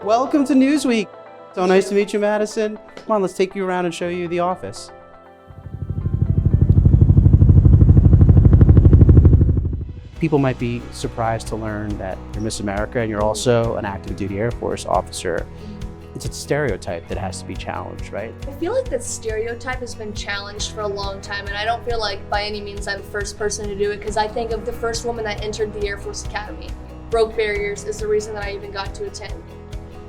Welcome to Newsweek. So nice to meet you, Madison. Come on, let's take you around and show you the office. People might be surprised to learn that you're Miss America and you're also an active duty Air Force officer. It's a stereotype that has to be challenged, right? I feel like that stereotype has been challenged for a long time, and I don't feel like by any means I'm the first person to do it, because I think of the first woman that entered the Air Force Academy. Broke barriers is the reason that I even got to attend.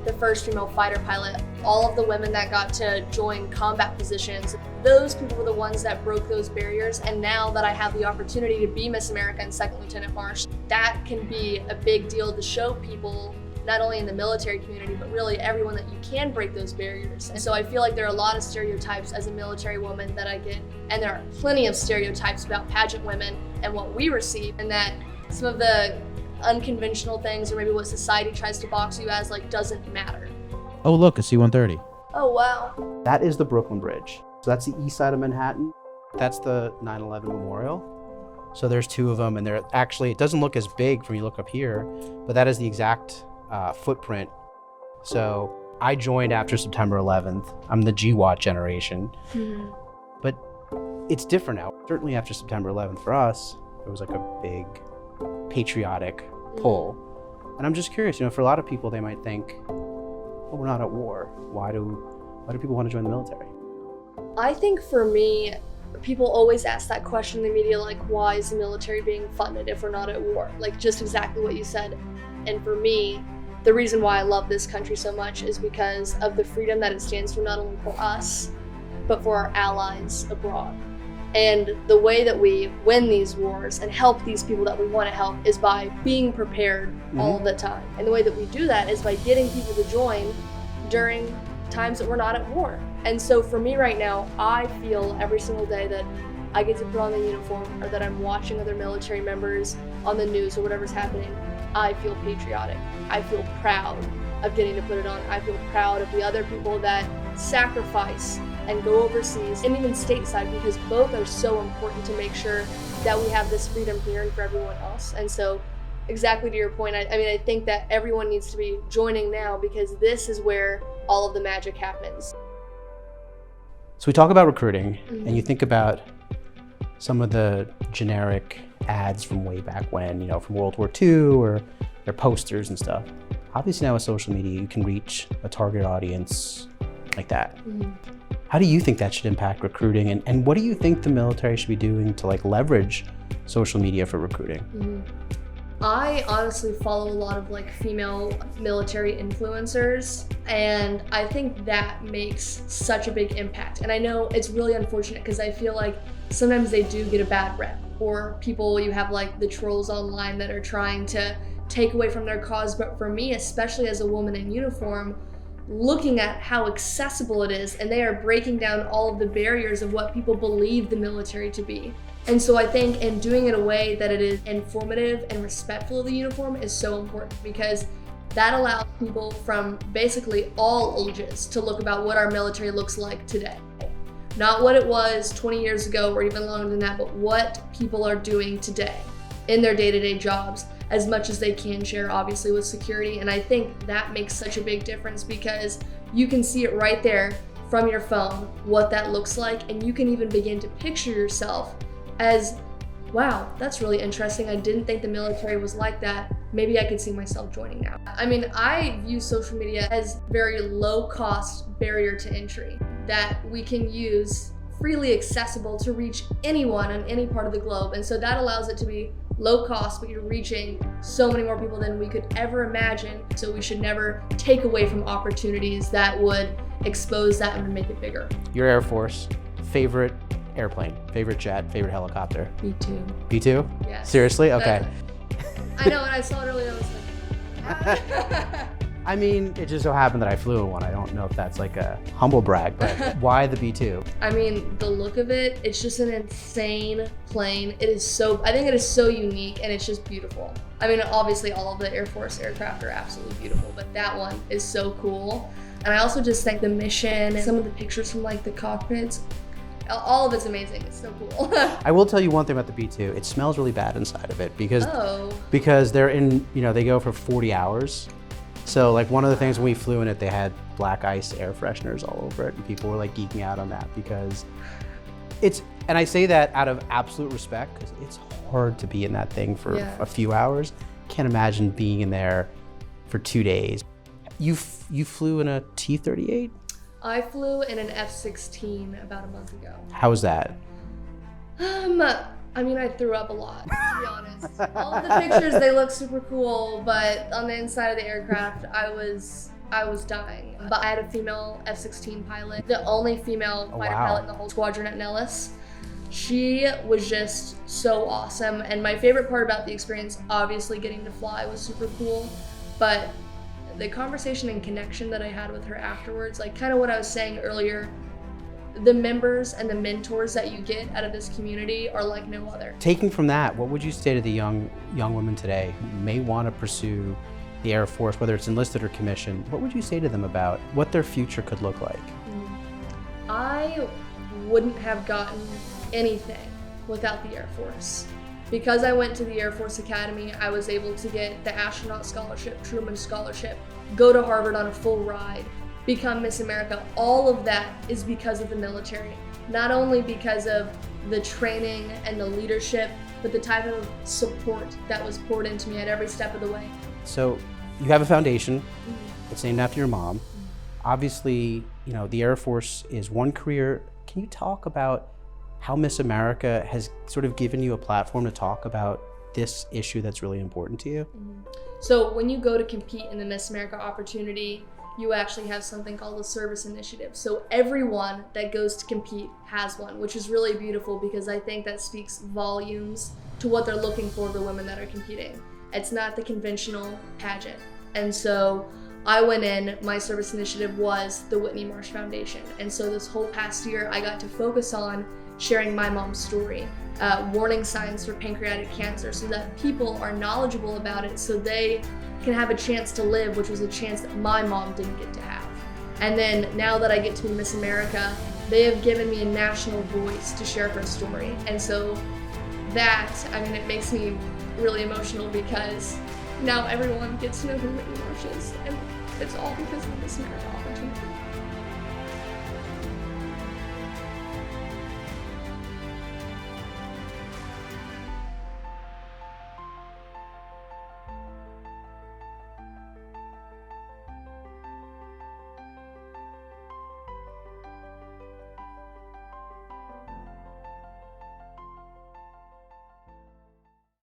The first female fighter pilot, all of the women that got to join combat positions, those people were the ones that broke those barriers. And now that I have the opportunity to be Miss America and Second Lieutenant Marsh, that can be a big deal to show people, not only in the military community, but really everyone, that you can break those barriers. And so I feel like there are a lot of stereotypes as a military woman that I get, and there are plenty of stereotypes about pageant women and what we receive, and that some of the unconventional things, or maybe what society tries to box you as, like, doesn't matter. Oh, look, a C-130. Oh, wow. That is the Brooklyn Bridge. So that's the east side of Manhattan. That's the 9/11 memorial. So there's two of them, and they're actually, it doesn't look as big from you look up here, but that is the exact footprint. So I joined after September 11th. I'm the GWAT generation. But it's different now. Certainly after September 11th for us, it was like a big patriotic pull. And I'm just curious, for a lot of people, they might think, oh, we're not at war. Why do people want to join the military? I think for me, people always ask that question in the media, like, why is the military being funded if we're not at war? Like, just exactly what you said. And for me, the reason why I love this country so much is because of the freedom that it stands for, not only for us, but for our allies abroad. And the way that we win these wars and help these people that we want to help is by being prepared all of the time. And the way that we do that is by getting people to join during times that we're not at war. And so for me right now, I feel every single day that I get to put on the uniform, or that I'm watching other military members on the news or whatever's happening, I feel patriotic. I feel proud of getting to put it on. I feel proud of the other people that sacrifice and go overseas and even stateside, because both are so important to make sure that we have this freedom here and for everyone else. And so exactly to your point, I think that everyone needs to be joining now, because this is where all of the magic happens. So we talk about recruiting, and you think about some of the generic ads from way back when, from World War II, or their posters and stuff. Obviously now with social media, you can reach a target audience like that. How do you think that should impact recruiting? And what do you think the military should be doing to leverage social media for recruiting? I honestly follow a lot of female military influencers, and I think that makes such a big impact. And I know it's really unfortunate, because I feel like sometimes they do get a bad rep, or people, you have the trolls online that are trying to take away from their cause. But for me, especially as a woman in uniform, looking at how accessible it is, and they are breaking down all of the barriers of what people believe the military to be. And so I think in doing it in a way that it is informative and respectful of the uniform is so important, because that allows people from basically all ages to look about what our military looks like today. Not what it was 20 years ago or even longer than that, but what people are doing today in their day-to-day jobs, as much as they can share, obviously, with security. And I think that makes such a big difference, because you can see it right there from your phone, what that looks like, and you can even begin to picture yourself as, wow, that's really interesting. I didn't think the military was like that. Maybe I could see myself joining now. I view social media as very low-cost barrier to entry that we can use, freely accessible to reach anyone in any part of the globe. And so that allows it to be low cost, but you're reaching so many more people than we could ever imagine. So we should never take away from opportunities that would expose that and make it bigger. Your Air Force, favorite airplane, favorite jet, favorite helicopter? B2. B2? Yes. Seriously? Okay. I know, when I saw it earlier, I was like, it just so happened that I flew in one. I don't know if that's a humble brag, but why the B2? The look of it, it's just an insane plane. I think it is so unique, and it's just beautiful. Obviously all of the Air Force aircraft are absolutely beautiful, but that one is so cool. And I also just think the mission and some of the pictures from the cockpits, all of it's amazing. It's so cool. I will tell you one thing about the B2. It smells really bad inside of it, because they're in, they go for 40 hours. So like one of the things when we flew in it, they had black ice air fresheners all over it, and people were like geeking out on that because and I say that out of absolute respect because it's hard to be in that thing for a few hours. Can't imagine being in there for 2 days. You flew in a T-38? I flew in an F-16 about a month ago. How was that? I mean, I threw up a lot, to be honest. All of the pictures, they look super cool, but on the inside of the aircraft, I was dying. But I had a female F-16 pilot, the only female fighter pilot in the whole squadron at Nellis. She was just so awesome, and my favorite part about the experience, obviously getting to fly, was super cool, but the conversation and connection that I had with her afterwards, like kind of what I was saying earlier, the members and the mentors that you get out of this community are like no other. Taking from that, what would you say to the young women today who may want to pursue the Air Force, whether it's enlisted or commissioned? What would you say to them about what their future could look like? I wouldn't have gotten anything without the Air Force. Because I went to the Air Force Academy, I was able to get the astronaut scholarship, Truman Scholarship, go to Harvard on a full ride, become Miss America. All of that is because of the military. Not only because of the training and the leadership, but the type of support that was poured into me at every step of the way. So you have a foundation. It's named after your mom. Obviously, the Air Force is one career. Can you talk about how Miss America has sort of given you a platform to talk about this issue that's really important to you? So when you go to compete in the Miss America opportunity, you actually have something called a service initiative. So everyone that goes to compete has one, which is really beautiful because I think that speaks volumes to what they're looking for the women that are competing. It's not the conventional pageant. And so I went in, my service initiative was the Whitney Marsh Foundation. And so this whole past year, I got to focus on sharing my mom's story, warning signs for pancreatic cancer so that people are knowledgeable about it so they can have a chance to live, which was a chance that my mom didn't get to have. And then now that I get to be Miss America, they have given me a national voice to share her story. And so that, it makes me really emotional because now everyone gets to know who Whitney Marsh is, and it's all because of the Miss America opportunity.